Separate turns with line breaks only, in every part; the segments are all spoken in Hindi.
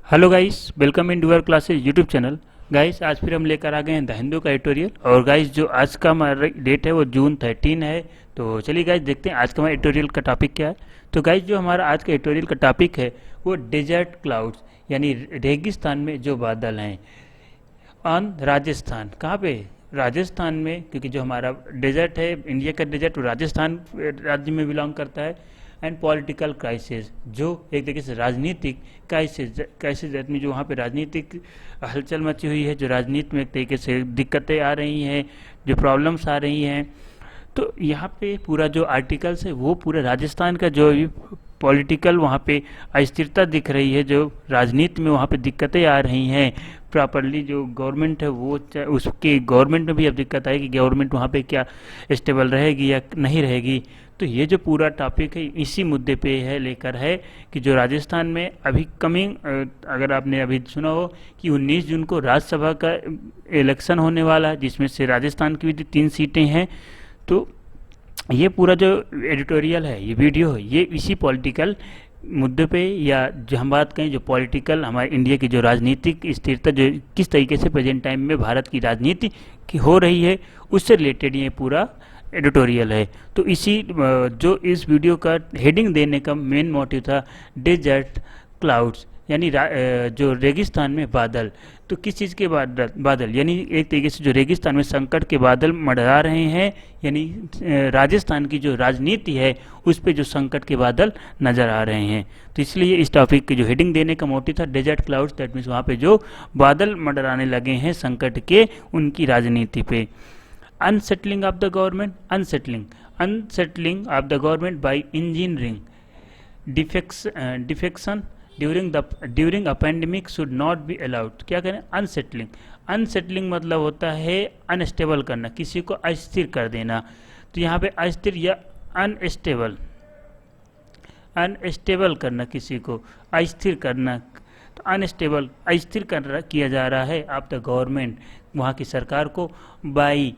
Hello guys, welcome in your classes YouTube channel. Guys, आज फिर हम लेकर आ गए हैं द हिंदू का एडिटोरियल। और गाइस, जो आज का हमारा डेट है वो जून 13 है। तो चलिए गाइस, देखते हैं आज का हमारा एडिटोरियल का टॉपिक क्या है। तो गाइस, जो हमारा आज का एडिटोरियल का टॉपिक है वो डेजर्ट क्लाउड्स, यानी रेगिस्तान में जो बादल हैं ऑन राजस्थान। कहाँ पे? राजस्थान में, क्योंकि जो हमारा डेजर्ट है, इंडिया का डेजर्ट, वो राजस्थान राज्य में बिलोंग करता है। एंड पॉलिटिकल क्राइसिस, जो एक तरीके से राजनीतिक क्राइसिस में जो वहाँ पे राजनीतिक हलचल मची हुई है, जो राजनीति में एक तरीके से दिक्कतें आ रही हैं, जो प्रॉब्लम्स आ रही हैं। तो यहाँ पे पूरा जो आर्टिकल्स है वो पूरा राजस्थान का जो भी पॉलिटिकल वहाँ पे अस्थिरता दिख रही है, जो राजनीति में वहाँ पे दिक्कतें आ रही हैं, प्रॉपरली जो गवर्नमेंट है वो उसके गवर्नमेंट में भी अब दिक्कत आएगी, गवर्नमेंट वहाँ पे क्या स्टेबल रहेगी या नहीं रहेगी। तो ये जो पूरा टॉपिक है इसी मुद्दे पे है, लेकर है कि जो राजस्थान में अभी कमिंग, अगर आपने अभी सुना हो कि 19 जून को राज्यसभा का इलेक्शन होने वाला है, जिसमें से राजस्थान की भी 3 सीटें हैं। तो ये पूरा जो एडिटोरियल है, ये वीडियो है, ये इसी पॉलिटिकल मुद्दे पे, या जो हम बात करें जो पॉलिटिकल हमारे इंडिया की जो राजनीतिक स्थिरता जो किस तरीके से प्रेजेंट टाइम में भारत की राजनीति की हो रही है, उससे रिलेटेड ये पूरा एडिटोरियल है। तो इसी जो इस वीडियो का हेडिंग देने का मेन मोटिव था डेजर्ट क्लाउड्स, यानी जो रेगिस्तान में बादल। तो किस चीज़ के बादल, यानी एक तरीके से जो रेगिस्तान में संकट के बादल मंडरा रहे हैं, यानी राजस्थान की जो राजनीति है उस पे जो संकट के बादल नज़र आ रहे हैं। तो इसलिए इस टॉपिक की जो हेडिंग देने का मोटिव था डेजर्ट क्लाउड्स, दैट मीन्स वहाँ पे जो बादल मंडराने लगे हैं संकट के, उनकी राजनीति पे। Unsettling of the government, unsettling of the government by engineering defection during a pandemic should not be allowed. क्या करें? अनसेटलिंग मतलब होता है अनस्टेबल करना, किसी को अस्थिर कर देना। तो यहाँ पे अस्थिर या अनस्टेबल करना, किसी को अस्थिर करना। तो अस्थिर किया जा रहा है ऑफ द गवर्नमेंट, वहाँ की सरकार को, बाई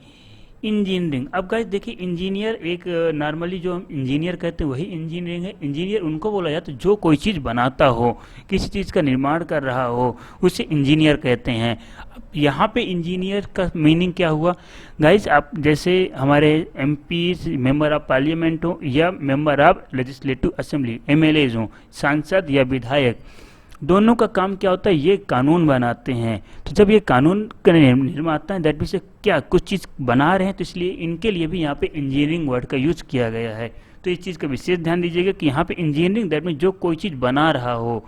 इंजीनियरिंग। अब गाइस देखिए, इंजीनियर एक नॉर्मली जो हम इंजीनियर कहते हैं वही इंजीनियरिंग है। इंजीनियर उनको बोला जाता है जो कोई चीज़ बनाता हो, किसी चीज़ का निर्माण कर रहा हो, उसे इंजीनियर कहते हैं। अब यहाँ पे इंजीनियर का मीनिंग क्या हुआ गाइस? आप जैसे हमारे एमपी मेंबर ऑफ पार्लियामेंट हो या member of legislative assembly MLAs हो, सांसद या विधायक, दोनों का काम क्या होता है? ये कानून बनाते हैं। तो जब ये कानून का निर्माता है, दैट मीन्स क्या कुछ चीज़ बना रहे हैं, तो इसलिए इनके लिए भी यहाँ पे इंजीनियरिंग वर्ड का यूज किया गया है। तो इस चीज़ का विशेष ध्यान दीजिएगा कि यहाँ पे इंजीनियरिंग दैट मीन्स जो कोई चीज़ बना रहा हो।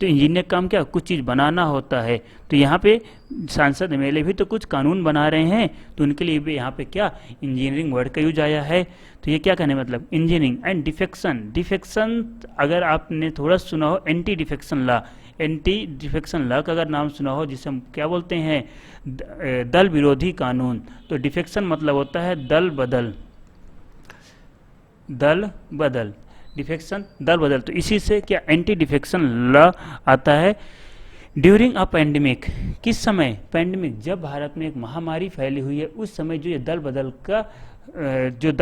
तो इंजीनियर काम क्या? कुछ चीज़ बनाना होता है। तो यहाँ पे सांसद एमएलए भी तो कुछ कानून बना रहे हैं, तो उनके लिए भी यहाँ पे क्या इंजीनियरिंग वर्ड का यूज आया है। तो ये क्या कहने मतलब इंजीनियरिंग। एंड डिफेक्शन अगर आपने थोड़ा सुना हो, एंटी डिफेक्शन लॉ का अगर नाम सुना हो, जिसे हम क्या बोलते हैं दल विरोधी कानून। तो डिफेक्शन मतलब होता है दल बदल, डिफेक्शन दल बदल। तो इसी से क्या एंटी डिफेक्शन लॉ आता है। ड्यूरिंग अ पैंडेमिक, किस समय? पैंडेमिक, जब भारत में एक महामारी फैली हुई है, उस समय जो ये दल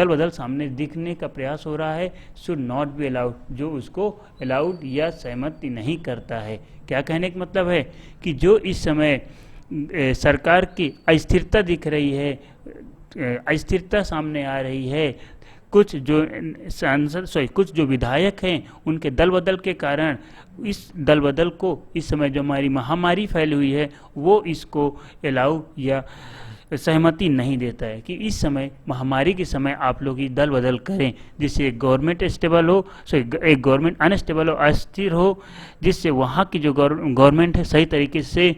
बदल सामने दिखने का प्रयास हो रहा है, शुड नॉट बी अलाउड, जो उसको अलाउड या सहमति नहीं करता है। क्या कहने का मतलब है कि जो इस समय सरकार की अस्थिरता दिख रही है, अस्थिरता सामने आ रही है, कुछ जो विधायक हैं उनके दल बदल के कारण, इस दल बदल को इस समय जो हमारी महामारी फैली हुई है वो इसको अलाउ या सहमति नहीं देता है कि इस समय महामारी के समय आप लोग ही दल बदल करें, जिससे एक गवर्नमेंट स्टेबल हो, एक गवर्नमेंट अनस्टेबल हो, अस्थिर हो, जिससे वहाँ की जो गवर्नमेंट है सही तरीके से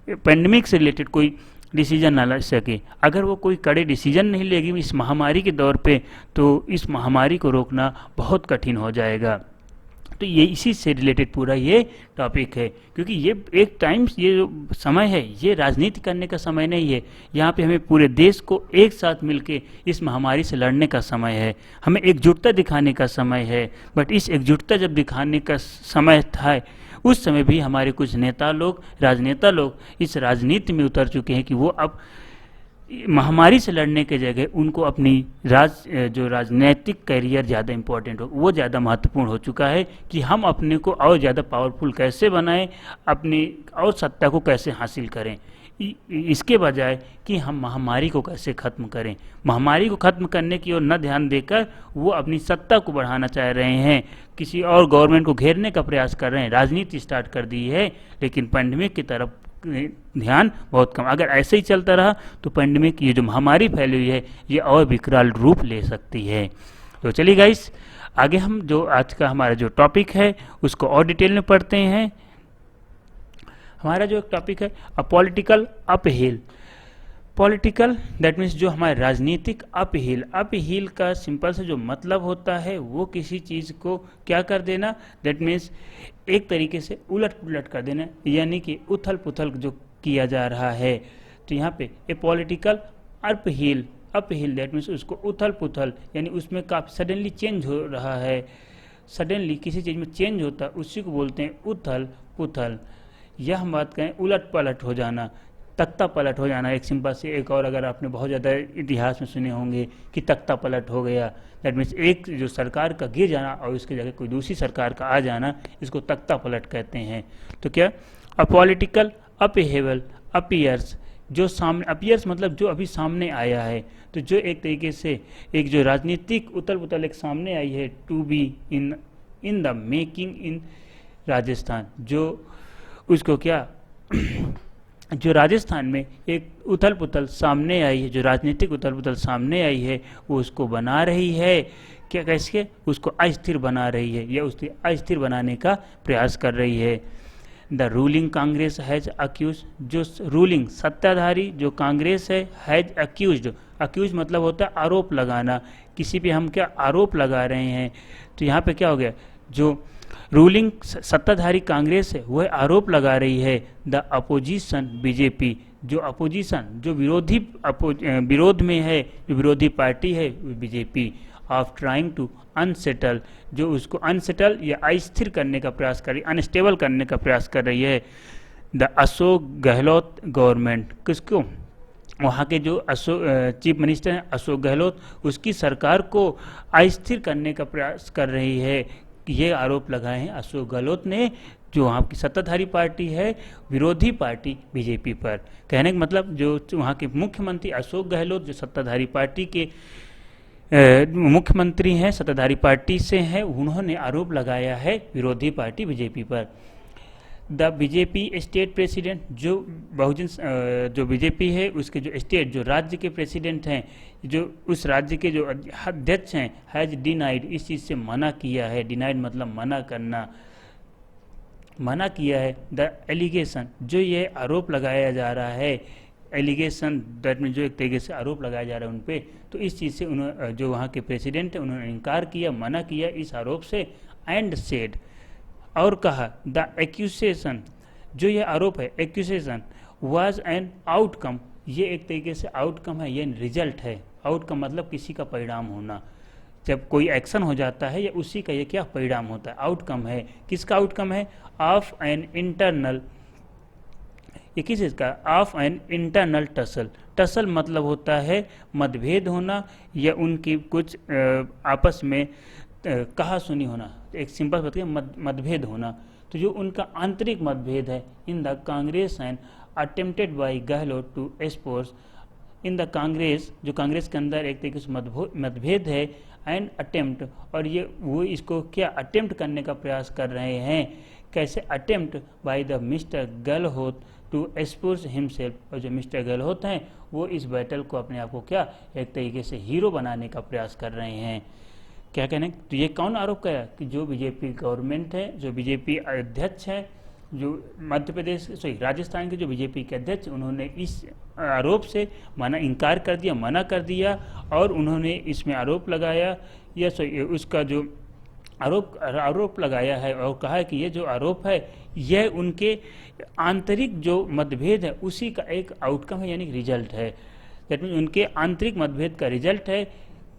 पेंडेमिक से रिलेटेड कोई डिसीजन ना ले सके। अगर वो कोई कड़े डिसीजन नहीं लेगी इस महामारी के दौर पे, तो इस महामारी को रोकना बहुत कठिन हो जाएगा। तो ये इसी से रिलेटेड पूरा ये टॉपिक है, क्योंकि ये एक टाइम्स ये जो समय है ये राजनीति करने का समय नहीं है। यहाँ पे हमें पूरे देश को एक साथ मिलके इस महामारी से लड़ने का समय है, हमें एकजुटता दिखाने का समय है। बट इस एकजुटता जब दिखाने का समय था, उस समय भी हमारे कुछ नेता लोग, राजनेता लोग इस राजनीति में उतर चुके हैं कि वो अब महामारी से लड़ने के जगह उनको अपनी जो राजनीतिक करियर ज़्यादा इम्पोर्टेंट हो, वो ज़्यादा महत्वपूर्ण हो चुका है कि हम अपने को और ज़्यादा पावरफुल कैसे बनाएं, अपनी और सत्ता को कैसे हासिल करें, इसके बजाय कि हम महामारी को कैसे ख़त्म करें। महामारी को ख़त्म करने की ओर न ध्यान देकर वो अपनी सत्ता को बढ़ाना चाह रहे हैं, किसी और गवर्नमेंट को घेरने का प्रयास कर रहे हैं, राजनीति स्टार्ट कर दी है, लेकिन पेंडेमिक की तरफ ध्यान बहुत कम। अगर ऐसे ही चलता रहा तो पेंडेमिक, ये जो महामारी फैली हुई है, ये और विकराल रूप ले सकती है। तो चलिए गाइस, आगे हम जो आज का हमारा जो टॉपिक है उसको और डिटेल में पढ़ते हैं। हमारा जो टॉपिक है a political uphill. Political that means जो हमारे राजनीतिक अपहिल। अपहिल का सिंपल से जो मतलब होता है वो किसी चीज़ को क्या कर देना, दैट मीन्स एक तरीके से उलट पुलट कर देना, यानी कि उथल पुथल जो किया जा रहा है। तो यहाँ पे a political uphill, uphill that means उसको उथल पुथल, यानी उसमें काफ़ी सडनली चेंज हो रहा है, सडनली किसी चीज़ में चेंज होता है, उसी को बोलते हैं उथल पुथल। यह हम बात करें उलट पलट हो जाना, तख्ता पलट हो जाना। एक सिंपल से एक और, अगर आपने बहुत ज़्यादा इतिहास में सुने होंगे कि तख्ता पलट हो गया, दैट मीन्स एक जो सरकार का गिर जाना और उसकी जगह कोई दूसरी सरकार का आ जाना, इसको तख्ता पलट कहते हैं। तो क्या अ पॉलिटिकल अपहेवल अपीयर्स, जो सामने, अपीयर्स मतलब जो अभी सामने आया है, तो जो एक तरीके से एक जो राजनीतिक उथल पुथल एक सामने आई है, to be in the making in Rajasthan, जो उसको क्या जो राजस्थान में एक उथल पुथल सामने आई है, जो राजनीतिक उथल पुथल सामने आई है, वो उसको बना रही है, क्या कैसे उसको अस्थिर बना रही है, या उसको अस्थिर बनाने का प्रयास कर रही है। The ruling Congress has accuse, जो रूलिंग सत्ताधारी जो कांग्रेस है, हैज अक्यूज, अक्यूज मतलब होता है आरोप लगाना, किसी पे हम क्या आरोप लगा रहे हैं। तो यहाँ पे क्या हो गया, जो रूलिंग सत्ताधारी कांग्रेस है वह आरोप लगा रही है द अपोजिशन बीजेपी, जो अपोजिशन जो विरोध में है, जो विरोधी पार्टी है BJP, of trying to unsettle, जो उसको अनसेटल या अस्थिर करने का प्रयास कर रही, अनस्टेबल करने का प्रयास कर रही है। द अशोक गहलोत गवर्नमेंट, किसको, वहाँ के जो चीफ मिनिस्टर हैं अशोक गहलोत, उसकी सरकार को अस्थिर करने का प्रयास कर रही है। ये आरोप लगाए हैं अशोक गहलोत ने, जो वहाँ की सत्ताधारी पार्टी है, विरोधी पार्टी बीजेपी पर। कहने का मतलब जो वहाँ के मुख्यमंत्री अशोक गहलोत, जो सत्ताधारी पार्टी के मुख्यमंत्री हैं, सत्ताधारी पार्टी से हैं, उन्होंने आरोप लगाया है विरोधी पार्टी बीजेपी पर। द बीजेपी स्टेट प्रेसिडेंट, जो बहुजन जो बीजेपी है उसके जो स्टेट जो राज्य के प्रेसिडेंट हैं, जो उस राज्य के जो अध्यक्ष हैं, हैज डिनाइड, इस चीज़ से मना किया है। डिनाइड मतलब मना करना, मना किया है। द एलिगेशन, जो ये आरोप लगाया जा रहा है, एलिगेशन दैट मीन जो एक तरीके से आरोप लगाया जा रहा है उन पे, तो इस चीज़ से उन्होंने, जो वहाँ के प्रेसिडेंट हैं, उन्होंने इनकार किया, मना किया इस आरोप से। एंड सेड, और कहा द एक्यूसेशन, जो ये आरोप है, एक्यूसेशन वाज एन आउटकम, ये एक तरीके से आउटकम है, ये रिजल्ट है। आउटकम मतलब किसी का परिणाम होना, जब कोई एक्शन हो जाता है या उसी का ये क्या परिणाम होता है, आउटकम है। किसका आउटकम है, ऑफ एन इंटरनल, ये किस चीज़ का, of an internal tussle. Tussle मतलब होता है मतभेद होना या उनकी कुछ आपस में कहा सुनी होना, एक सिंपल बात है मतभेद होना। तो जो उनका आंतरिक मतभेद है, in the Congress and attempted by Gehlot to expose, in the Congress, जो कांग्रेस के अंदर एक तरीके से मतभेद है, एंड अटेम्प्ट, और ये वो इसको क्या अटेम्प्ट करने का प्रयास कर रहे हैं। कैसे, attempt by the mister Gehlot to expose himself, और जो मिस्टर गहलोत हैं वो इस बैटल को अपने आप को क्या एक तरीके से हीरो बनाने का प्रयास कर रहे हैं। क्या कहने, तो ये कौन आरोप किया कि जो बीजेपी गवर्नमेंट है, जो बीजेपी अध्यक्ष है, जो मध्य प्रदेश राजस्थान के जो बीजेपी के अध्यक्ष, उन्होंने इस आरोप से इनकार कर दिया, मना कर दिया, और उन्होंने इसमें आरोप लगाया, या उसका जो आरोप लगाया है और कहा है कि ये जो आरोप है यह उनके आंतरिक जो मतभेद है उसी का एक आउटकम है, यानी रिजल्ट है। दैट मीन उनके आंतरिक मतभेद का रिजल्ट है,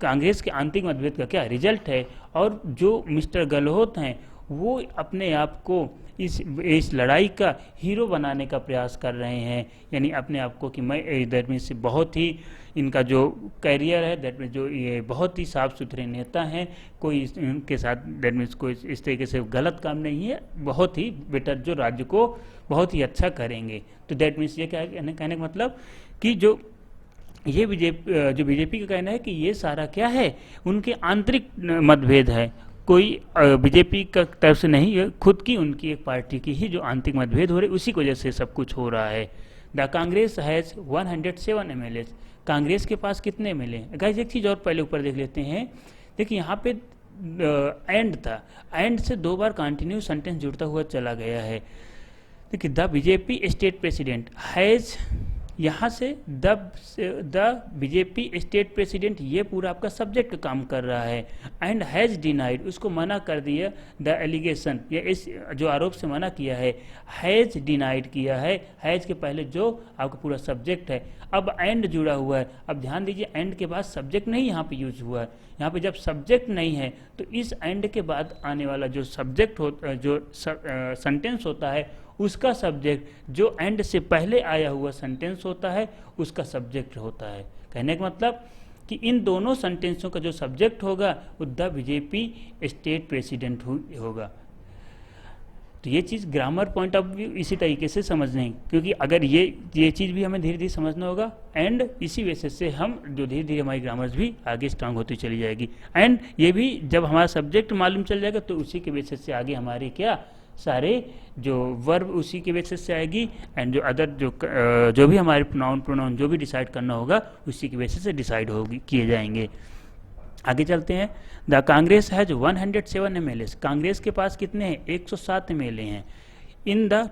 कांग्रेस के आंतरिक मतभेद का क्या रिजल्ट है। और जो मिस्टर गहलोत हैं वो अपने आप को इस लड़ाई का हीरो बनाने का प्रयास कर रहे हैं, यानी अपने आप को कि मैं दैट मीन्स बहुत ही इनका जो कैरियर है, दैट मीन्स जो ये बहुत ही साफ सुथरे नेता हैं, कोई इनके साथ दैट मीन्स कोई इस तरीके से गलत काम नहीं है, बहुत ही बेटर जो राज्य को बहुत ही अच्छा करेंगे। तो दैट मीन्स ये क्या कहने का मतलब कि जो बीजेपी का कहना है कि ये सारा क्या है, उनके आंतरिक मतभेद है, कोई बीजेपी का तरफ से नहीं है, खुद की उनकी एक पार्टी की ही जो आंतरिक मतभेद हो रहे, उसी की वजह से सब कुछ हो रहा है। The Congress has 107 MLA। Congress के पास कितने MLA? गाइस एक चीज़ और पहले ऊपर देख लेते हैं। देखिए यहाँ पे एंड था, एंड से 2 बार कंटिन्यू सेंटेंस जुड़ता हुआ चला गया है। देखिए the BJP state president has, यहाँ से द बीजेपी स्टेट प्रेसिडेंट, ये पूरा आपका सब्जेक्ट काम कर रहा है। एंड हैज़ डिनाइड, उसको मना कर दिया, द एलिगेशन, ये इस जो आरोप से मना किया है, हैज़ डिनाइड किया है। हैज़ के पहले जो आपका पूरा सब्जेक्ट है, अब एंड जुड़ा हुआ है। अब ध्यान दीजिए, एंड के बाद सब्जेक्ट नहीं यहाँ पे यूज हुआ है। यहाँ पे जब सब्जेक्ट नहीं है तो इस एंड के बाद आने वाला जो सब्जेक्ट होता है, जो सेंटेंस होता है, उसका सब्जेक्ट जो एंड से पहले आया हुआ सेंटेंस होता है उसका सब्जेक्ट होता है। कहने का मतलब कि इन दोनों सेंटेंसों का जो सब्जेक्ट होगा वो द बीजेपी स्टेट प्रेसिडेंट होगा। तो ये चीज़ ग्रामर पॉइंट ऑफ व्यू इसी तरीके से समझना है, क्योंकि अगर ये चीज़ भी हमें धीरे धीरे समझना होगा, एंड इसी वजह से हम जो धीरे धीरे हमारी ग्रामर्स भी आगे स्ट्रांग होती चली जाएगी। एंड ये भी जब हमारा सब्जेक्ट मालूम चल जाएगा तो उसी के बेसिस से आगे हमारे क्या सारे जो वर्ब उसी के बेसिस से आएगी, एंड जो अदर जो भी हमारे प्रोनाउन जो भी डिसाइड करना होगा उसी के बेसिस से डिसाइड होगी किए जाएंगे। आगे चलते हैं। The Congress has 107 MLA। Congress के पास कितने हैं? 107 MLA हैं। इन द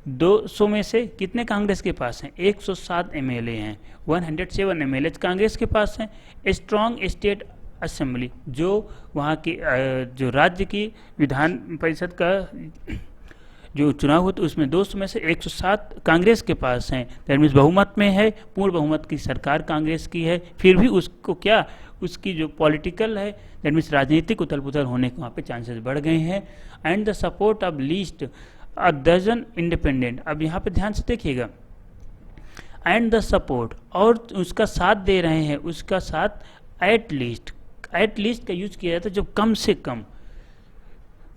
200 में से कितने कांग्रेस के पास हैं? 107 MLA हैं। 107 MLA कांग्रेस के पास हैं। स्ट्रॉन्ग स्टेट असेंबली, जो वहाँ की जो राज्य की विधान परिषद का जो चुनाव होता है उसमें 200 में से 107 कांग्रेस के पास हैं। दैट मीन्स बहुमत में है, पूर्ण बहुमत की सरकार कांग्रेस की है। फिर भी उसको क्या, उसकी जो पॉलिटिकल है, दैट मीन्स राजनीतिक उथल पुथल होने के वहाँ पे चांसेस बढ़ गए हैं। And the support of least a dozen independent. अब यहाँ पे ध्यान से देखिएगा, एंड द सपोर्ट, और उसका साथ दे रहे हैं, उसका साथ एट लीस्ट का यूज किया जाता है जब कम से कम,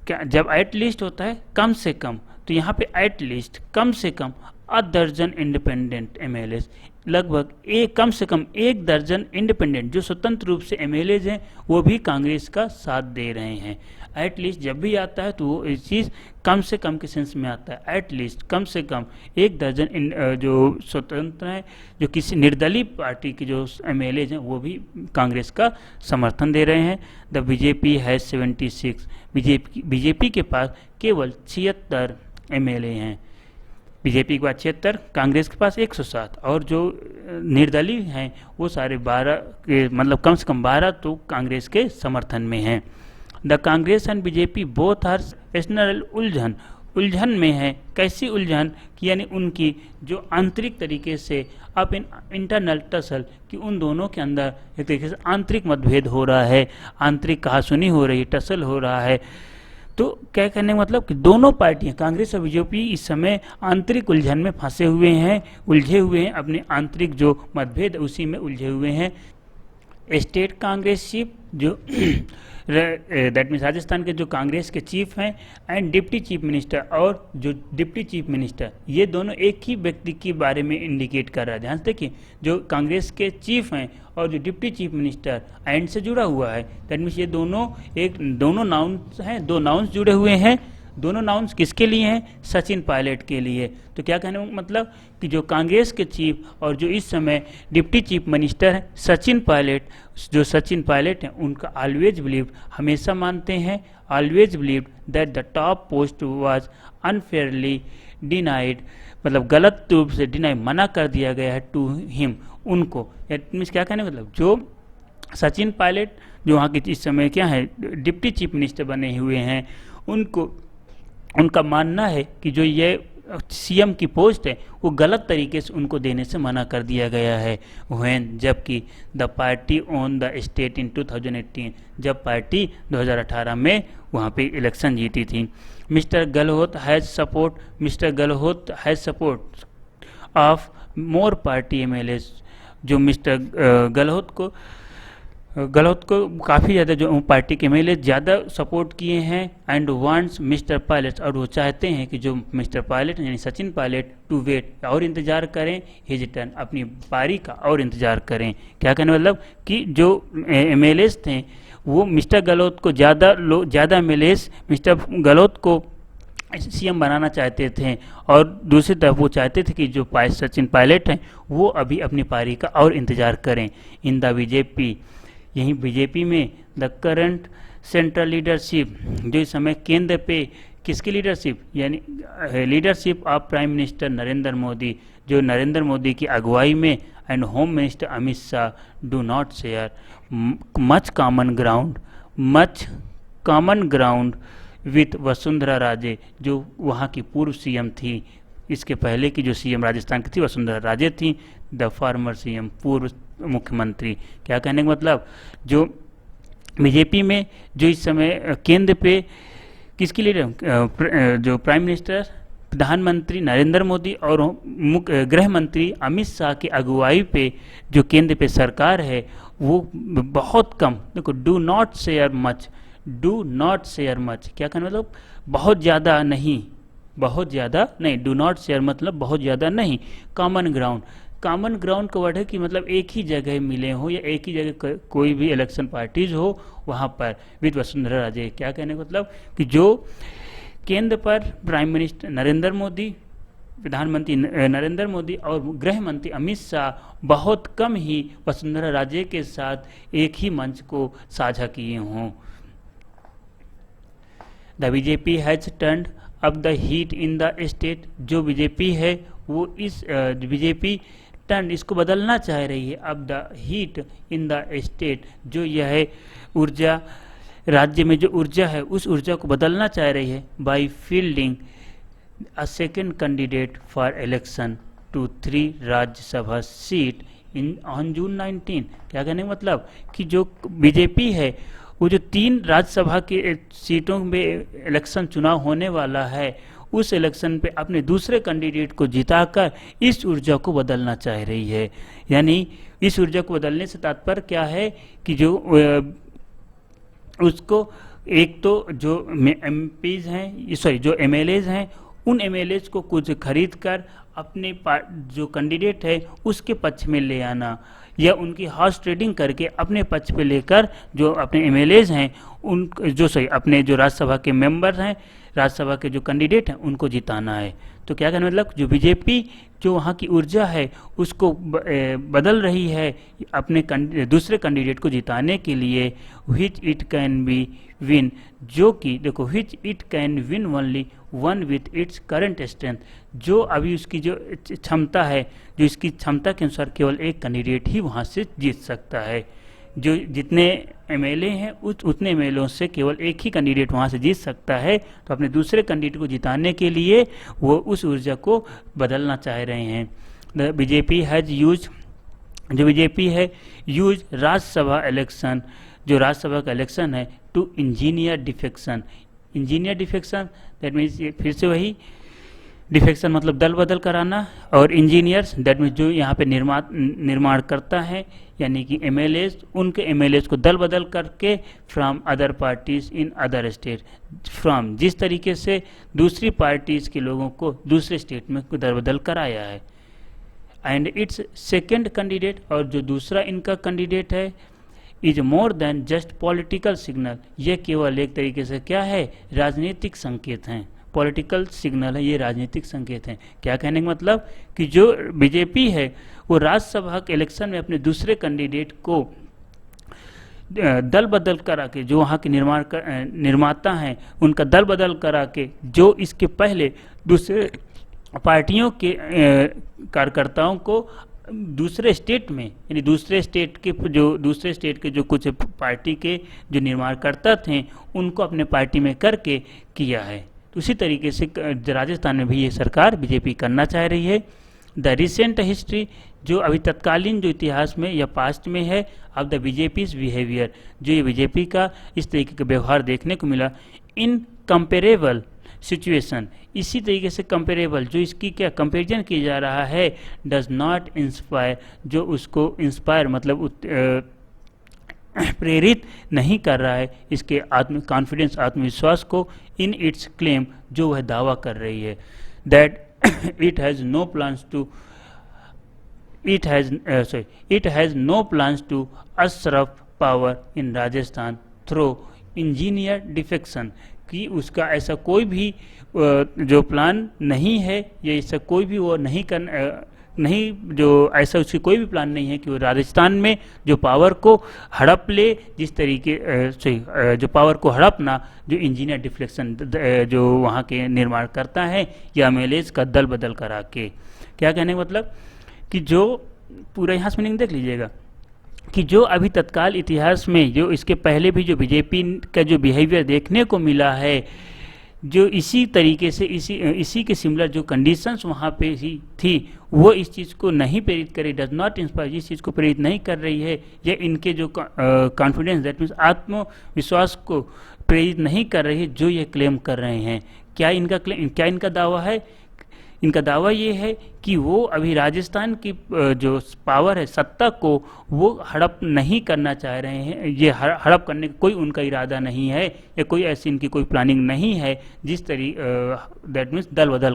क्या जब एट लीस्ट होता है कम से कम, तो यहाँ पे एट लीस्ट कम से कम अ दर्जन इंडिपेंडेंट MLAs, लगभग कम से कम 1 दर्जन इंडिपेंडेंट जो स्वतंत्र रूप से MLAs हैं वो भी कांग्रेस का साथ दे रहे हैं। एट लीस्ट जब भी आता है तो वो इस चीज़ कम से कम के सेंस में आता है। एट लीस्ट कम से कम 1 दर्जन जो स्वतंत्र हैं, जो किसी निर्दलीय पार्टी के जो MLAs हैं वो भी कांग्रेस का समर्थन दे रहे हैं। The BJP has 76। बीजेपी के पास केवल 76 MLA हैं। बीजेपी के पास 76, कांग्रेस के पास 107, और जो निर्दलीय हैं वो सारे 12 के, मतलब कम से कम 12 तो कांग्रेस के समर्थन में हैं। The Congress and BJP both are external उलझन में है। कैसी उलझन कि यानी उनकी जो आंतरिक तरीके से अब इन इंटरनल टसल कि उन दोनों के अंदर एक तरीके से आंतरिक मतभेद हो रहा है, आंतरिक कहासुनी हो रही है, टसल हो रहा है। तो क्या कहने का मतलब कि दोनों पार्टियां कांग्रेस और बीजेपी इस समय आंतरिक उलझन में फंसे हुए हैं, उलझे हुए हैं, अपने आंतरिक जो मतभेद उसी में उलझे हुए हैं। स्टेट कांग्रेस चीफ जो दैट मीन्स राजस्थान के जो कांग्रेस के चीफ हैं, एंड डिप्टी चीफ मिनिस्टर, और जो डिप्टी चीफ मिनिस्टर, ये दोनों एक ही व्यक्ति के बारे में इंडिकेट कर रहा है। ध्यान से देखिए, जो कांग्रेस के चीफ हैं और जो डिप्टी चीफ मिनिस्टर एंड से जुड़ा हुआ है, दैट मीन्स ये दोनों नाउन्स हैं, 2 नाउन्स जुड़े हुए हैं। दोनों नाउन्स किसके लिए हैं? सचिन पायलट के लिए। तो क्या कहने का मतलब कि जो कांग्रेस के चीफ और जो इस समय डिप्टी चीफ मिनिस्टर हैं सचिन पायलट, जो सचिन पायलट हैं उनका ऑलवेज बिलीव, हमेशा मानते हैं, always believe that the top post was unfairly denied, मतलब गलत रूप से डिनाई, मना कर दिया गया है टू हिम, उनको। मीन्स क्या कहने मतलब, जो सचिन पायलट जो वहाँ के इस समय क्या है डिप्टी चीफ मिनिस्टर बने हुए हैं, उनका मानना है कि जो ये CM की पोस्ट है वो गलत तरीके से उनको देने से मना कर दिया गया है। व्हेन, जबकि the party on the state in 2018, जब पार्टी 2018 में वहाँ पे इलेक्शन जीती थी। Mister Gehlot has support of more party MLA. जो मिस्टर गहलोत को काफ़ी ज़्यादा जो पार्टी के एमएलए ज़्यादा सपोर्ट किए हैं। एंड वांट्स मिस्टर पायलट, और वो चाहते हैं कि जो मिस्टर पायलट यानी सचिन पायलट टू वेट, और इंतज़ार करें हिज टर्न, अपनी पारी का और इंतज़ार करें। क्या कहने मतलब कि जो एमएलएस थे वो मिस्टर गहलोत को ज़्यादा एमएलएस मिस्टर गहलोत को सीएम बनाना चाहते थे, और दूसरी तरफ वो चाहते थे कि जो सचिन पायलट हैं वो अभी अपनी पारी का और इंतज़ार करें। इन द बीजेपी, यहीं बीजेपी में द करंट सेंट्रल लीडरशिप, जो इस समय केंद्र पे किसकी लीडरशिप, यानी leadership of prime minister Narendra Modi, जो नरेंद्र मोदी की अगुवाई में, and home minister Amit Shah do not share much common ground with Vasundhara Raje, जो वहाँ की पूर्व सीएम थी। इसके पहले की जो सीएम राजस्थान की थी वसुंधरा राजे थी, द फॉर्मर सीएम, पूर्व मुख्यमंत्री। क्या कहने का मतलब, जो बीजेपी में जो इस समय केंद्र पे किसकी लीडर, जो प्राइम मिनिस्टर प्रधानमंत्री नरेंद्र मोदी और गृह मंत्री अमित शाह की अगुवाई पे जो केंद्र पे सरकार है वो बहुत कम, देखो डू नॉट शेयर मच, क्या कहना मतलब बहुत ज़्यादा नहीं, डू नॉट शेयर मतलब बहुत ज़्यादा नहीं। कॉमन ग्राउंड का वर्ड है कि मतलब एक ही जगह मिले हो या एक ही जगह कोई भी इलेक्शन पार्टीज हो वहाँ पर विद वसुंधरा राजे। क्या कहने का मतलब कि जो केंद्र पर प्राइम मिनिस्टर नरेंद्र मोदी, प्रधानमंत्री नरेंद्र मोदी और गृह मंत्री अमित शाह बहुत कम ही वसुंधरा राजे के साथ एक ही मंच को साझा किए हों। The BJP has turned up the heat in the state, जो बीजेपी है वो इस बीजेपी टर्न इसको बदलना चाह रही है। अब the heat in the state, जो यह ऊर्जा राज्य में जो ऊर्जा है उस ऊर्जा को बदलना चाह रही है, by fielding a second candidate for election to 3 Rajya Sabha seat in on June 19। क्या कहने का मतलब कि जो बीजेपी है वो जो 3 राज्यसभा के सीटों में इलेक्शन चुनाव होने वाला है उस इलेक्शन पे अपने दूसरे कैंडिडेट को जिताकर इस ऊर्जा को बदलना चाह रही है। यानी इस ऊर्जा को बदलने से तात्पर्य क्या है कि जो उसको एक तो जो एमपीज हैं, जो एमएलएज हैं, उन एमएलएज को कुछ खरीद कर अपने जो कैंडिडेट है उसके पक्ष में ले आना, या उनकी हॉर्स ट्रेडिंग करके अपने पक्ष पे लेकर जो अपने एमएलएज हैं उन अपने जो राज्यसभा के मेंबर हैं, राज्यसभा के जो कैंडिडेट हैं उनको जिताना है। तो क्या कहना मतलब जो बीजेपी जो वहाँ की ऊर्जा है उसको बदल रही है अपने दूसरे कैंडिडेट को जिताने के लिए, which it can be win, जो कि देखो which it can win only one with its current strength, जो अभी उसकी जो क्षमता है, जो इसकी क्षमता के अनुसार केवल एक कैंडिडेट ही वहाँ से जीत सकता है। जो जितने एमएलए हैं उतने एमएलए से केवल एक ही कैंडिडेट वहाँ से जीत सकता है। तो अपने दूसरे कैंडिडेट को जिताने के लिए वो उस ऊर्जा को बदलना चाह रहे हैं। द बीजेपी हैज़ यूज, जो बीजेपी है यूज राज्यसभा इलेक्शन, जो राज्यसभा का इलेक्शन है to engineer defection that means फिर से वही डिफेक्शन मतलब दल बदल कराना, और इंजीनियर्स दैट मीन्स जो यहाँ पे निर्माण करता है, यानी कि एमएलएज, उनके एमएलएज को दल बदल करके from other parties in other state, from जिस तरीके से दूसरी पार्टीज के लोगों को दूसरे स्टेट में दल बदल कराया है। एंड इट्स सेकेंड कैंडिडेट, और जो दूसरा इनका कैंडिडेट है is more than just political signal, ये केवल एक तरीके से क्या है राजनीतिक संकेत हैं, पॉलिटिकल सिग्नल है, ये राजनीतिक संकेत हैं। क्या कहने का मतलब कि जो बीजेपी है वो राज्यसभा के इलेक्शन में अपने दूसरे कैंडिडेट को दल बदल करा के, जो वहाँ के निर्माता हैं उनका दल बदल करा के, जो इसके पहले दूसरे पार्टियों के कार्यकर्ताओं को दूसरे स्टेट में, यानी दूसरे स्टेट के जो कुछ पार्टी के जो निर्माणकर्ता थे उनको अपने पार्टी में करके किया है। तो उसी तरीके से राजस्थान में भी ये सरकार बीजेपी करना चाह रही है। द रिसेंट हिस्ट्री, जो अभी तत्कालीन जो इतिहास में या पास्ट में है, ऑफ द बीजेपीज बिहेवियर, जो ये बीजेपी का इस तरीके का व्यवहार देखने को मिला, इन कंपेरेबल सिचुएशन, इसी तरीके से कंपेरेबल, जो इसकी क्या कंपेरिजन किया जा रहा है, डज नॉट इंस्पायर, जो उसको इंस्पायर मतलब प्रेरित नहीं कर रहा है इसके कॉन्फिडेंस आत्मविश्वास को, इन इट्स क्लेम, जो वह दावा कर रही है, that it has no plans to it has no plans to usurp power in Rajasthan through engineered defection, कि उसका ऐसा कोई भी जो प्लान नहीं है, या ऐसा कोई भी वो नहीं जो ऐसा उसकी कोई भी प्लान नहीं है कि वो राजस्थान में जो पावर को हड़प ले, जिस तरीके से जो पावर को हड़पना, जो इंजीनियर डिफ्लेक्शन जो वहाँ के निर्माण करता है, या एमएलएज का दल बदल करा के। क्या कहने का मतलब कि जो पूरा यहाँ मीनिंग देख लीजिएगा कि जो अभी तत्काल इतिहास में जो इसके पहले भी जो बीजेपी का जो बिहेवियर देखने को मिला है, जो इसी तरीके से इसी के सिमिलर जो कंडीशंस वहाँ पे ही थी, वो इस चीज़ को नहीं प्रेरित करे, डज नॉट इंस्पायर, इस चीज़ को प्रेरित नहीं कर रही है, या इनके जो कॉन्फिडेंस दैट मीन्स आत्मविश्वास को प्रेरित नहीं कर रही है, जो ये क्लेम कर रहे हैं। क्या इनका दावा है? इनका दावा ये है कि वो अभी राजस्थान की जो पावर है, सत्ता को वो हड़प नहीं करना चाह रहे हैं, ये हड़प करने का कोई उनका इरादा नहीं है, या कोई ऐसी इनकी कोई प्लानिंग नहीं है, जिस दैट मीन्स दल बदल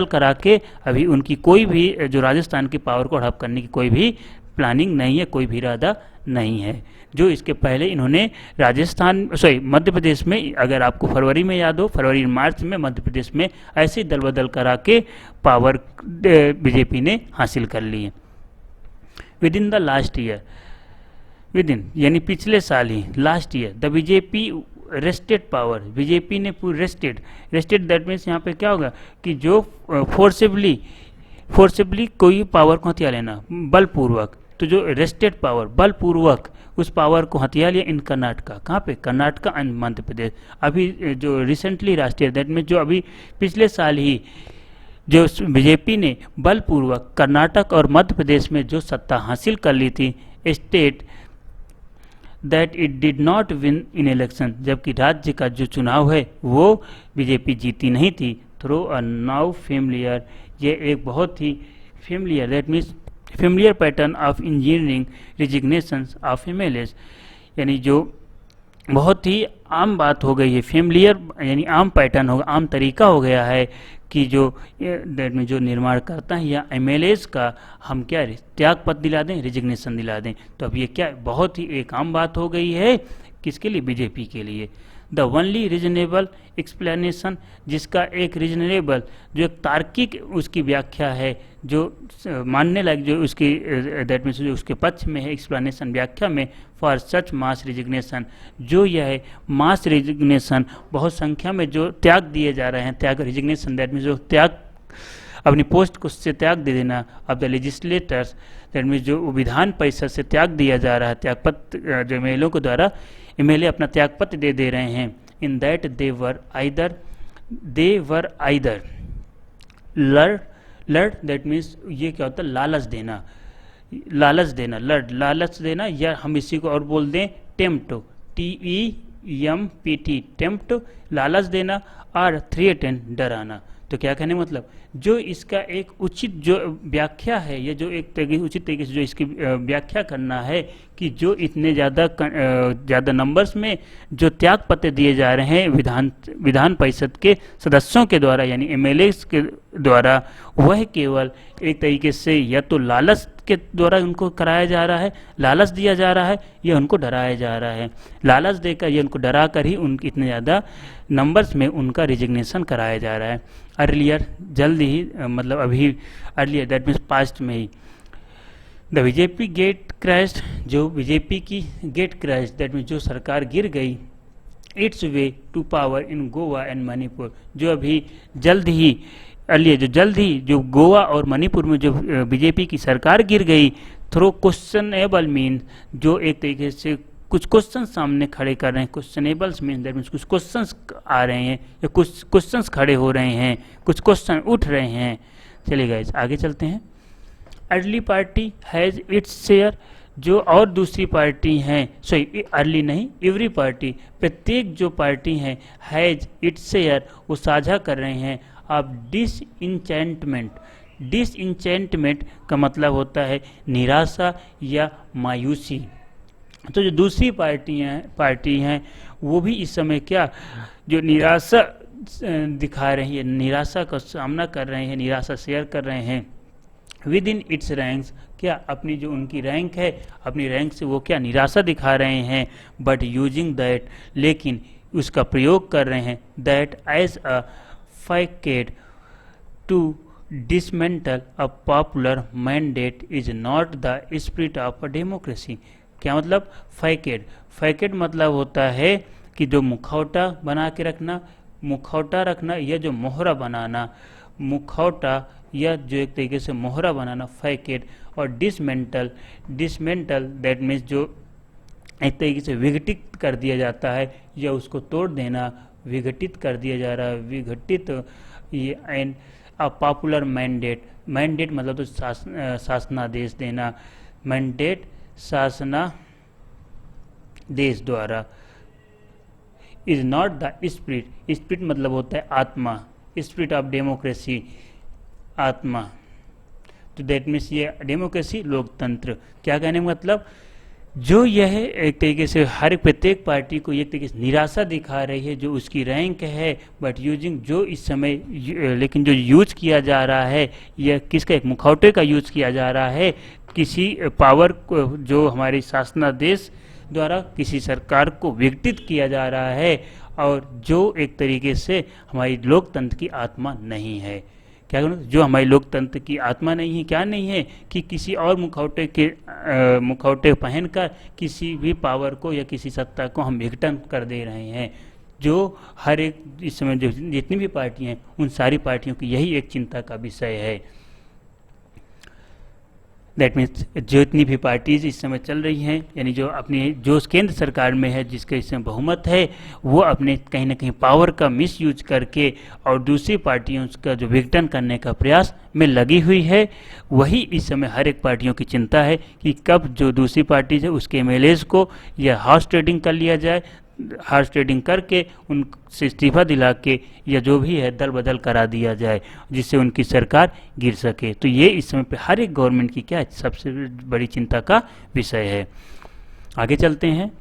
करा के अभी उनकी कोई भी जो राजस्थान की पावर को हड़प करने की कोई भी प्लानिंग नहीं है, कोई भी इरादा नहीं है। जो इसके पहले इन्होंने मध्य प्रदेश में, अगर आपको फरवरी में याद हो, फरवरी मार्च में मध्य प्रदेश में ऐसे दल बदल करा के पावर बीजेपी ने हासिल कर ली है। Within the last year, यानी पिछले साल ही, last year, the BJP wrested power, BJP ने पूरी रेस्टेड दैट मीन्स यहाँ पे क्या होगा कि जो फोर्सिबली कोई पावर को हथिया लेना बलपूर्वक, तो जो रेस्टेड पावर बलपूर्वक उस पावर को हथिया लिया इन कर्नाटका। कहाँ पे? कर्नाटका एंड मध्य प्रदेश। अभी जो रिसेंटली राष्ट्रीय दैट में जो अभी पिछले साल ही जो बीजेपी ने बलपूर्वक कर्नाटक और मध्य प्रदेश में जो सत्ता हासिल कर ली थी, state that it did not win in election, जबकि राज्य का जो चुनाव है वो बीजेपी जीती नहीं थी, थ्रू अ नाउ फेमिलियर, ये एक बहुत ही familiar that means familiar pattern of engineering resignations of MLAs, यानी जो बहुत ही आम बात हो गई है, फेमिलियर यानी आम पैटर्न होगा, आम तरीका हो गया है कि जो दैट में जो निर्माण करता है या एमएलएज का हम क्या त्यागपत्र दिला दें, रिजिग्नेशन दिला दें। तो अब ये क्या बहुत ही एक आम बात हो गई है, किसके लिए? बीजेपी के लिए। द ओनली रीजनेबल एक्सप्लेनेशन, जिसका एक रीजनेबल जो एक तार्किक उसकी व्याख्या है, जो मानने लायक जो उसकी दैट मीन्स जो उसके पक्ष में है, एक्सप्लेनेशन व्याख्या में, फॉर सच मास रिजिग्नेशन, जो यह है मास रिजिग्नेशन, बहुत संख्या में जो त्याग दिए जा रहे हैं, त्याग रिजिग्नेशन दैट मीन्स जो त्याग अपनी पोस्ट को से त्याग दे देना, अब द लेजिस्लेटर्स दैट मीन्स जो विधान परिषद से त्याग दिया जा रहा है, त्यागपत्र जो एमएलए को द्वारा एमएलए अपना त्यागपत्र दे रहे हैं, in that they were either lord that means ये क्या होता है? लालच देना, या हम इसी को और बोल दें टेम्प्ट, TEMPT, टेम्प्ट, लालच देना, और थ्रेटन, डराना। तो क्या कहने मतलब जो इसका एक उचित जो व्याख्या है, या जो एक उचित तरीके से जो इसकी व्याख्या करना है कि जो इतने ज़्यादा नंबर्स में जो त्याग पत्र दिए जा रहे हैं विधान परिषद के सदस्यों के द्वारा यानी एमएलए के द्वारा, वह केवल एक तरीके से या तो लालच के द्वारा उनको कराया जा रहा है, लालच दिया जा रहा है, या उनको डराया जा रहा है। लालच देकर या उनको डरा कर ही उनके इतने ज़्यादा नंबर्स में उनका रिजिग्नेशन कराया जा रहा है। अर्लियर, जल्द ही मतलब अभी अर्लियर दैट मीन्स पास्ट में ही, द बीजेपी गेट क्रैश्ड, जो बीजेपी की गेट क्रैश दैट मीन्स जो सरकार गिर गई, it's way to power in Goa and Manipur, जो अभी जल्द ही जो गोवा और मणिपुर में जो बीजेपी की सरकार गिर गई, थ्रू क्वेश्चनेबल मीन, जो एक तरीके से कुछ क्वेश्चन सामने खड़े कर रहे हैं, क्वेश्चनेबल्स मीन दैट मीन्स कुछ क्वेश्चंस आ रहे हैं या कुछ क्वेश्चंस खड़े हो रहे हैं, कुछ क्वेश्चन उठ रहे हैं। चलिए गाइस आगे चलते हैं। Early party has its share जो और दूसरी पार्टी हैं, सॉरी अर्ली नहीं, एवरी पार्टी, प्रत्येक जो पार्टी हैं, हैज इट्स शेयर, वो साझा कर रहे हैं अब डिसइंचेंटमेंट। डिसइंचेंटमेंट का मतलब होता है निराशा या मायूसी। तो जो दूसरी पार्टी हैं वो भी इस समय क्या, जो निराशा दिखा रही है, निराशा का सामना कर रहे हैं, निराशा शेयर कर रहे हैं विद इन इट्स रैंक्स, क्या अपनी जो उनकी रैंक है, अपनी रैंक से वो क्या निराशा दिखा रहे हैं, बट यूजिंग दैट, लेकिन उसका प्रयोग कर रहे हैं, that as a facet to dismantle a popular mandate is not the spirit of a democracy. क्या मतलब फैकेट? फैकेट मतलब होता है कि जो मुखौटा बना के रखना, मुखौटा रखना या जो मोहरा बनाना, मुखौटा या जो एक तरीके से मोहरा बनाना, फैकेट। और डिसमेंटल, डिसमेंटल दैट मीन्स जो एक तरीके से विघटित कर दिया जाता है या उसको तोड़ देना, विघटित कर दिया जा रहा है, विघटित। ये and a popular mandate, mandate मतलब तो शासनादेश देना, मैंडेट शासनादेश द्वारा। Is not the spirit, spirit मतलब होता है आत्मा, स्पिरिट ऑफ डेमोक्रेसी, आत्मा। तो दैट मीन्स ये डेमोक्रेसी, लोकतंत्र। क्या कहने का मतलब, जो यह एक तरीके से हर प्रत्येक पार्टी को एक तरीके से निराशा दिखा रही है जो उसकी रैंक है, बट यूजिंग जो इस समय लेकिन जो यूज किया जा रहा है, यह किसका, एक मुखौटे का यूज किया जा रहा है, किसी पावर को, जो हमारी शासनादेश द्वारा किसी सरकार को विघटित किया जा रहा है, और जो एक तरीके से हमारी लोकतंत्र की आत्मा नहीं है। क्या कहना, जो हमारी लोकतंत्र की आत्मा नहीं है, क्या नहीं है कि किसी और मुखौटे पहनकर किसी भी पावर को या किसी सत्ता को हम विघटन कर दे रहे हैं। जो हर एक इस समय जो जितनी भी पार्टियां हैं, उन सारी पार्टियों की यही एक चिंता का विषय है। दैट मीन्स जो इतनी भी पार्टीज इस समय चल रही हैं, यानी जो अपनी जो केंद्र सरकार में है, जिसका इस समय बहुमत है, वो अपने कहीं ना कहीं पावर का मिसयूज करके और दूसरी पार्टियों का जो विघटन करने का प्रयास में लगी हुई है। वही इस समय हर एक पार्टियों की चिंता है कि कब जो दूसरी पार्टी है उसके एमएलएज को या हॉर्स ट्रेडिंग कर लिया जाए, हॉर्स ट्रेडिंग करके उनसे इस्तीफा दिला के या जो भी है दल बदल करा दिया जाए, जिससे उनकी सरकार गिर सके। तो ये इस समय पे हर एक गवर्नमेंट की क्या सबसे बड़ी चिंता का विषय है। आगे चलते हैं।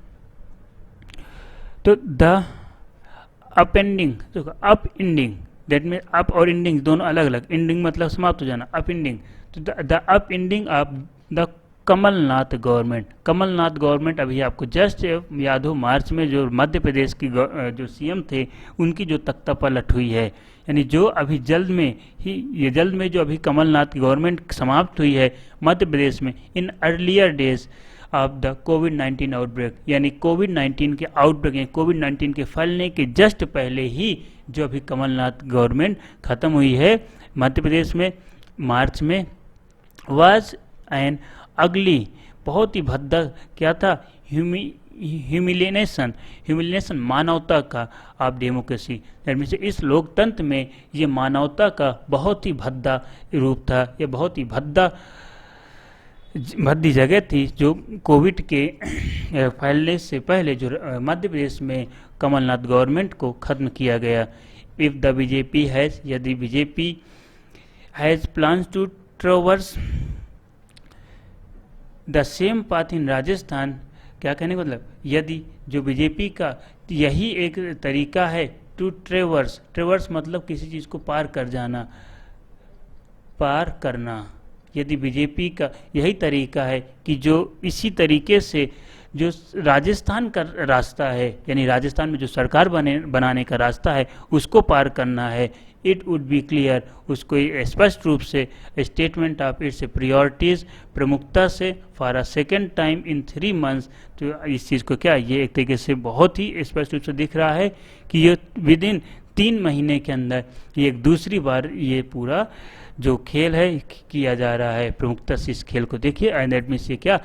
तो द अपेंडिंग, तो up ending, that mean up और एंडिंग दोनों अलग अलग, एंडिंग मतलब समाप्त हो जाना, अप एंडिंग। तो the up ending of the Kamal Nath government, Kamal Nath government अभी आपको जस्ट याद हो, मार्च में जो मध्य प्रदेश की जो सीएम थे उनकी जो तख्ता पलट हुई है, यानी जो अभी जल्द में ही, ये जल्द में जो अभी कमलनाथ की गवर्नमेंट समाप्त हुई है मध्य प्रदेश में, in earlier days of the covid outbreak, यानी कोविड-19 के आउटब्रेक, कोविड-19 के फैलने के जस्ट पहले ही जो अभी कमलनाथ गवर्नमेंट खत्म हुई है मध्य प्रदेश में मार्च में, वाज एन अगली, बहुत ही भद्दा क्या था, ह्यूमिलिनेशन, ह्यूमिलिनेशन मानवता का ऑफ डेमोक्रेसी। इस लोकतंत्र में ये मानवता का बहुत ही भद्दा रूप था, ये बहुत ही भद्दी जगह थी जो कोविड के फैलने से पहले जो मध्य प्रदेश में कमलनाथ गवर्नमेंट को खत्म किया गया। इफ द बीजेपी हैज़, यदि BJP has plans to traverse the same path in Rajasthan, क्या कहने का मतलब, यदि जो बीजेपी का यही एक तरीका है टू ट्रेवर्स, ट्रेवर्स मतलब किसी चीज़ को पार कर जाना, पार करना, यदि बीजेपी का यही तरीका है कि जो इसी तरीके से जो राजस्थान का रास्ता है, यानी राजस्थान में जो सरकार बनाने का रास्ता है उसको पार करना है, इट वुड बी क्लियर, उसको स्पष्ट रूप से स्टेटमेंट ऑफ इट्स प्रायोरिटीज, प्रमुखता से for a second time in 3 months। तो इस चीज़ को क्या, ये एक तरीके से बहुत ही स्पष्ट रूप से दिख रहा है कि ये विद इन 3 महीने के अंदर ये एक दूसरी बार ये पूरा जो खेल है किया जा रहा है, प्रमुखता से इस खेल को देखिए। एंड दैट मीन्स ये क्या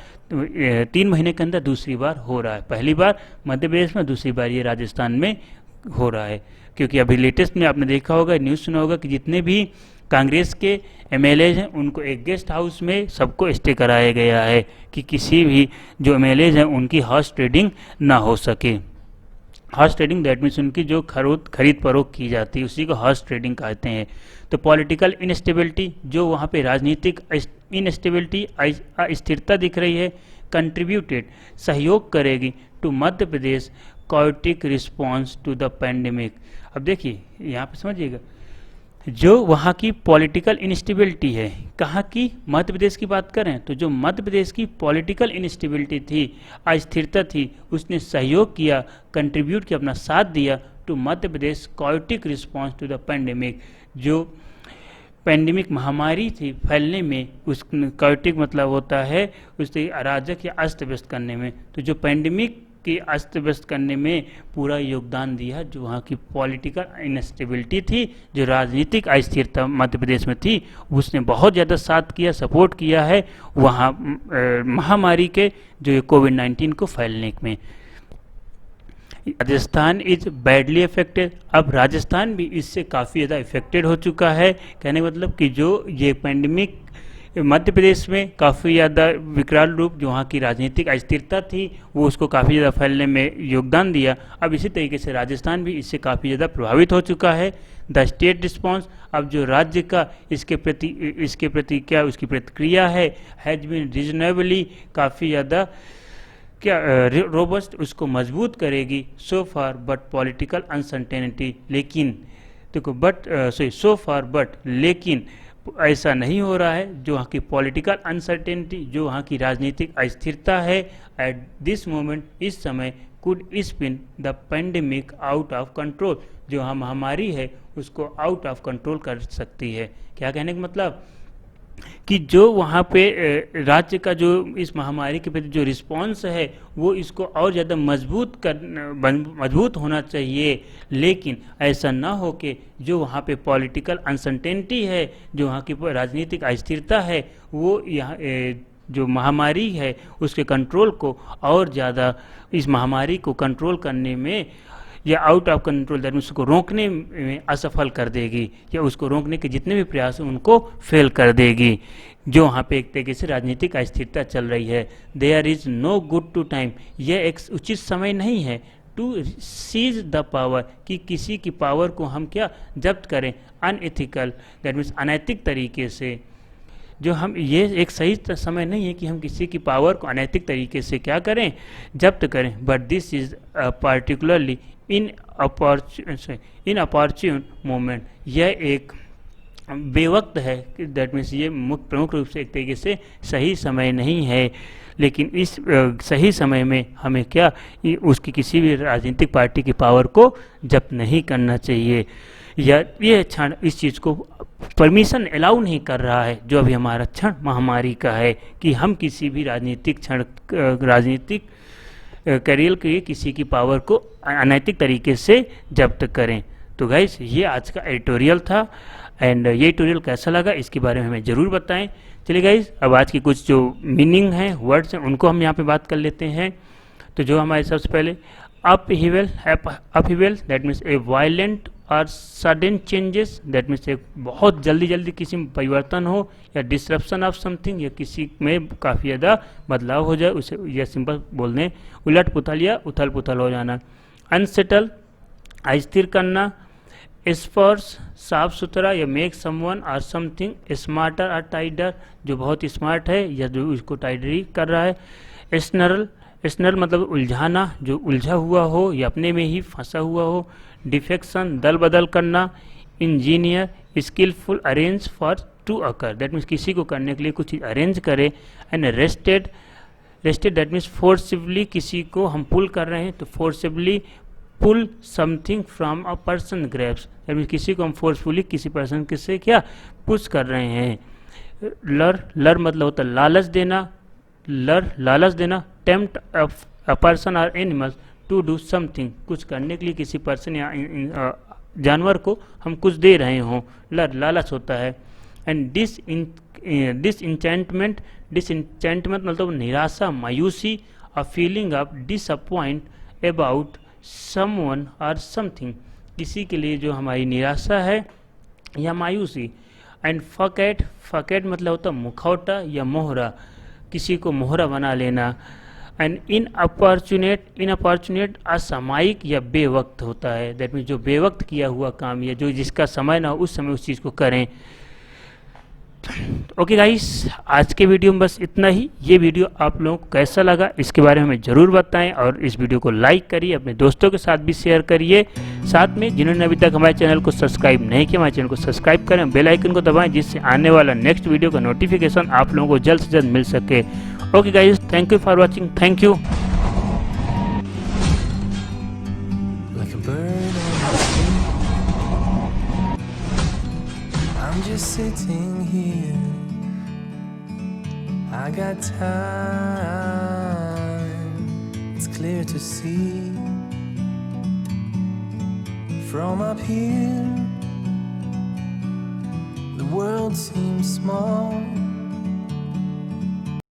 3 महीने के अंदर दूसरी बार हो रहा है, पहली बार मध्य प्रदेश में, दूसरी बार ये राजस्थान में हो रहा है। क्योंकि अभी लेटेस्ट में आपने देखा होगा, न्यूज़ सुना होगा कि जितने भी कांग्रेस के एमएलएज हैं उनको एक गेस्ट हाउस में सबको स्टे कराया गया है कि किसी भी जो एमएलएज हैं उनकी हॉर्स ट्रेडिंग ना हो सके। हॉर्स ट्रेडिंग दैट मीन्स उनकी जो खरीद फरोख्त की जाती है उसी को हॉर्स ट्रेडिंग कहते हैं। तो पॉलिटिकल इनस्टेबिलिटी, जो वहाँ पे राजनीतिक इनस्टेबिलिटी अस्थिरता दिख रही है, कंट्रीब्यूटेड सहयोग करेगी to Madhya Pradesh chaotic response to the pandemic. अब देखिए यहाँ पे समझिएगा, जो वहाँ की पॉलिटिकल इनस्टेबिलिटी है, कहाँ की, मध्य प्रदेश की बात करें तो जो मध्य प्रदेश की पॉलिटिकल इनस्टेबिलिटी थी, अस्थिरता थी, उसने सहयोग किया, कंट्रीब्यूट किया, अपना साथ दिया to Madhya Pradesh chaotic response to the pandemic. जो पैंडेमिक महामारी थी फैलने में, उस कायोटिक मतलब होता है उससे अराजक या अस्त व्यस्त करने में, तो जो पैंडेमिक की अस्त व्यस्त करने में पूरा योगदान दिया, जो वहाँ की पॉलिटिकल इनस्टेबिलिटी थी, जो राजनीतिक अस्थिरता मध्य प्रदेश में थी, उसने बहुत ज़्यादा साथ किया, सपोर्ट किया है वहाँ महामारी के जो कोविड-19 को फैलने में। Rajasthan is badly affected. अब राजस्थान भी इससे काफ़ी ज़्यादा इफेक्टेड हो चुका है। कहने का मतलब कि जो ये पैंडेमिक मध्य प्रदेश में काफ़ी ज़्यादा विकराल रूप, जो वहाँ की राजनीतिक अस्थिरता थी वो उसको काफ़ी ज़्यादा फैलने में योगदान दिया। अब इसी तरीके से राजस्थान भी इससे काफ़ी ज़्यादा प्रभावित हो चुका है। द स्टेट रिस्पॉन्स, अब जो राज्य का इसके प्रति क्या उसकी प्रतिक्रिया है, हैज बीन रीजनेबली, काफ़ी ज़्यादा क्या रोबस्ट, उसको मजबूत करेगी। सो फार बट पॉलिटिकल अनसर्टेनिटी, लेकिन देखो सो फार बट लेकिन ऐसा नहीं हो रहा है। जो वहाँ की पॉलिटिकल अनसर्टेनिटी, जो वहाँ की राजनीतिक अस्थिरता है, एट दिस मोमेंट, इस समय, could spin the pandemic out of control, जो हम महामारी है उसको आउट ऑफ कंट्रोल कर सकती है। क्या कहने का मतलब कि जो वहाँ पे राज्य का जो इस महामारी के प्रति जो रिस्पॉन्स है वो इसको और ज़्यादा मजबूत होना चाहिए, लेकिन ऐसा ना हो कि जो वहाँ पे पॉलिटिकल अनसर्टेनिटी है, जो वहाँ की राजनीतिक अस्थिरता है, वो यहाँ जो महामारी है उसके कंट्रोल को और ज़्यादा, इस महामारी को कंट्रोल करने में या आउट ऑफ कंट्रोल दैट उसको रोकने में असफल कर देगी, या उसको रोकने के जितने भी प्रयास हैं उनको फेल कर देगी। जो वहाँ पे एक तरीके से राजनीतिक अस्थिरता चल रही है। There is no good to time, यह एक उचित समय नहीं है टू सीज द पावर, कि किसी की पावर को हम क्या जब्त करें, अनएथिकल दैट मीन्स अनैतिक तरीके से। जो हम ये एक सही समय नहीं है कि हम किसी की पावर को अनैतिक तरीके से क्या करें, जब्त करें। But this is particularly in opportune moment, यह एक बेवक्त है, दैट मीन्स ये प्रमुख रूप से एक तरीके से सही समय नहीं है। लेकिन इस सही समय में हमें क्या उसकी किसी भी राजनीतिक पार्टी की पावर को जब्त नहीं करना चाहिए, या ये क्षण इस चीज़ को परमिशन अलाउ नहीं कर रहा है, जो अभी हमारा क्षण महामारी का है, कि हम किसी भी राजनीतिक करियर के किसी की पावर को अनैतिक तरीके से जब्त करें। तो गाइस ये आज का एडिटोरियल था, एंड ये एडिटोरियल कैसा लगा इसके बारे में हमें ज़रूर बताएं। चलिए गाइस, अब आज की कुछ जो मीनिंग हैं, वर्ड्स हैं, उनको हम यहाँ पे बात कर लेते हैं। तो जो हमारे सबसे पहले upheaval that means A violent और सडन चेंजेस, दैट मीन्स एक बहुत जल्दी किसी में परिवर्तन हो, या डिसरप्शन ऑफ समथिंग, या किसी में काफ़ी ज़्यादा बदलाव हो जाए, उसे या सिंपल बोल दें उलट पुथल या उथल पुथल हो जाना। अनसेटल अस्थिर करना। स्पर्श साफ सुथरा, या मेक समवन और समथिंग स्मार्टर और टाइडर, जो बहुत स्मार्ट है या जो उसको टाइडरी कर रहा है। स्नरल मतलब उलझाना, जो उलझा हुआ हो या अपने में ही फंसा हुआ हो। डिफेक्शन दल बदल करना। Engineer skilful arrange for to occur, that means किसी को करने के लिए कुछ चीज़ अरेंज करे। And wrested that means forcibly, किसी को हम पुल कर रहे हैं तो forcibly pull something from a person grabs, that means किसी को हम फोर्सफुली किसी पर्सन के से क्या पुश कर रहे हैं। लर मतलब होता है लालच देना, लालच देना। टेम्प्ट अ पर्सन और एनिमल्स टू डू समथिंग, कुछ करने के लिए किसी पर्सन या जानवर को हम कुछ दे रहे हों, लालच होता है। एंड डिसइंचेंटमेंट मतलब निराशा, मायूसी। A feeling of disappoint about someone और समथिंग, किसी के लिए जो हमारी निराशा है या मायूसी। एंड फकेट, फकेट मतलब होता मुखौटा या मोहरा, किसी को मोहरा बना लेना। एंड इन अपॉर्चुनेट असामयिक या बेवक्त होता है, दैट मीन जो बेवक्त किया हुआ काम या जो जिसका समय ना हो उस समय उस चीज़ को करें। ओके गाइस, आज के वीडियो में बस इतना ही। ये वीडियो आप लोगों को कैसा लगा इसके बारे में हमें ज़रूर बताएं, और इस वीडियो को लाइक करिए, अपने दोस्तों के साथ भी शेयर करिए। साथ में जिन्होंने अभी तक हमारे चैनल को सब्सक्राइब नहीं किया, हमारे चैनल को सब्सक्राइब करें, बेल आइकन को दबाएं, जिससे आने वाला नेक्स्ट वीडियो का नोटिफिकेशन आप लोगों को जल्द से जल्द मिल सके। Okay guys, thank you for watching, thank you.
Like a bird on a tree, I'm just sitting here. I got time, it's clear to see. From up here, the world seems small.